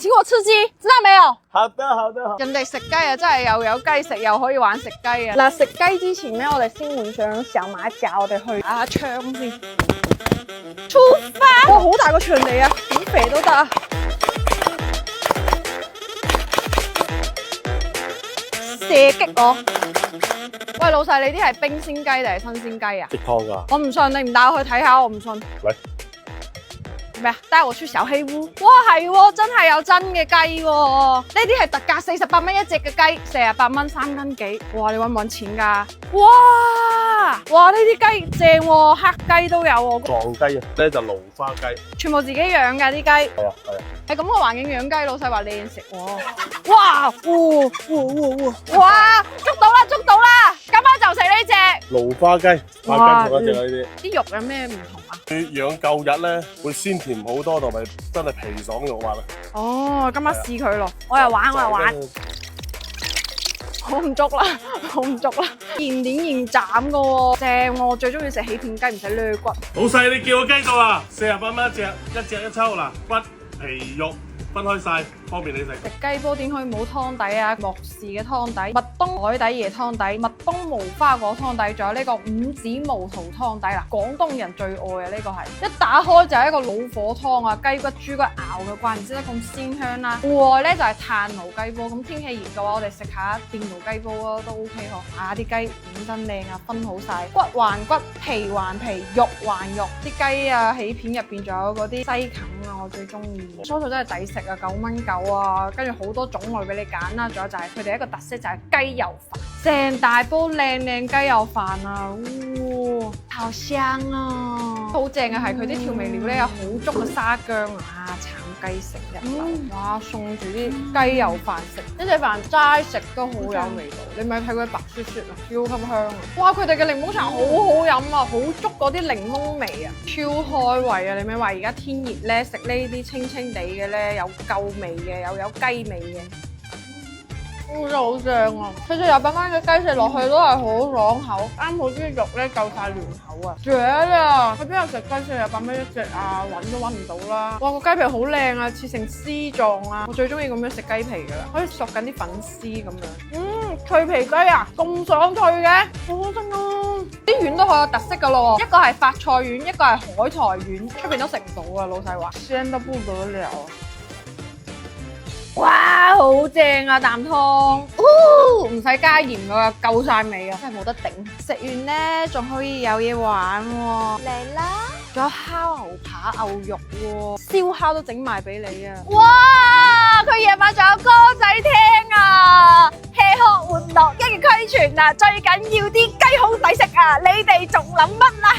請我吃雞，知道沒有？好的，好的，好。人哋食雞啊，真係又有雞食，又可以玩食雞啊！嗱，食雞之前咧，我哋先換上小馬甲，我哋去打下槍先。出發！哇，好大個場地啊，點肥都得啊！射擊我！喂，老細，你啲係冰鮮雞定係新鮮雞啊？食湯㗎。我唔信，你唔帶我去睇下，我唔信。喂。咩啊？帶我去小黑屋。哇，係喎，真係有真嘅雞喎！呢啲係特價48蚊一隻嘅雞，48蚊3斤幾。哇，你搵唔搵錢㗎？哇，呢啲雞正喎，黑雞都有喎。撞雞啊，呢就蘆花雞。全部自己養㗎啲雞。係啊，係啊。喺咁嘅環境養雞，老細話靚食喎。哇！哇！捉到啦！今晚就食呢隻蘆花雞，花雞同一隻呢啲。啲肉有咩唔同啊？佢養夠日咧，會鮮甜好多，同埋真係皮爽肉滑啊！哦，今晚試佢咯，我又玩。我唔捉啦，現點現斬噶喎，正喎！我最中意食起片雞，唔使掠骨。老細，你叫個雞到啊！48蚊一隻，一隻一抽嗱，骨皮肉分開晒，方便你食。食雞煲點可以冇湯底啊？莫氏嘅湯底、麥冬海底椰湯底、麥冬無花果湯底，仲有呢個五子無桃湯底啦。廣東人最愛啊！呢個係一打開就係一個老火湯啊，雞骨、豬骨熬嘅，怪唔知得咁鮮香啦。戶外咧就係炭爐雞煲，咁天氣熱嘅話，我哋食下電爐雞煲啊，都 OK 嗬。啊，啲雞點真靚啊，分好晒，骨還骨，皮還皮，肉還肉。啲雞啊，起片入邊仲有嗰啲西芹啊，我最中意。蔬菜真係抵食啊，9蚊9啊，跟住好多種類俾你揀啦。仲有就係佢哋一個特色就係雞油飯，成大煲靚雞油飯啊，哇，好香啊！好正嘅係佢啲調味料咧有好足嘅沙薑啊，炒雞食入口，哇，送住啲雞油飯食，呢隻飯齋食都好有味道。你咪睇佢白雪雪啊，超級香啊！哇，佢哋嘅檸檬茶好好飲啊，好足嗰啲檸檬味啊，超開胃啊！你咪話而家天熱咧，食呢啲清清地嘅咧，有夠味嘅，又有雞味嘅。真係好正啊！其實28蚊嘅雞食落去都係好爽口，啱好啲肉咧夠晒嫩口啊！絕啊！去邊度食雞48蚊一隻啊？揾都揾唔到啦！哇，個雞皮好靚啊，切成絲狀啊！我最中意咁樣食雞皮噶啦，可以索緊啲粉絲咁樣。脆皮雞啊，咁爽脆嘅，好好食啊！啲丸都好有特色噶咯，一個係發菜丸，一個係海苔丸，出邊都食唔到啊！老細話鮮得不得了。哇，好正啊啖湯，唔使加鹽㗎，夠晒味啊，真係冇得頂。食完咧仲可以有嘢玩喎，嚟啦！仲有烤牛扒、牛肉喎，燒烤都整埋俾你啊！哇，佢夜晚仲有歌仔聽啊，吃喝玩樂一應俱全啊，最緊要啲雞好抵食啊！你哋仲諗乜啦？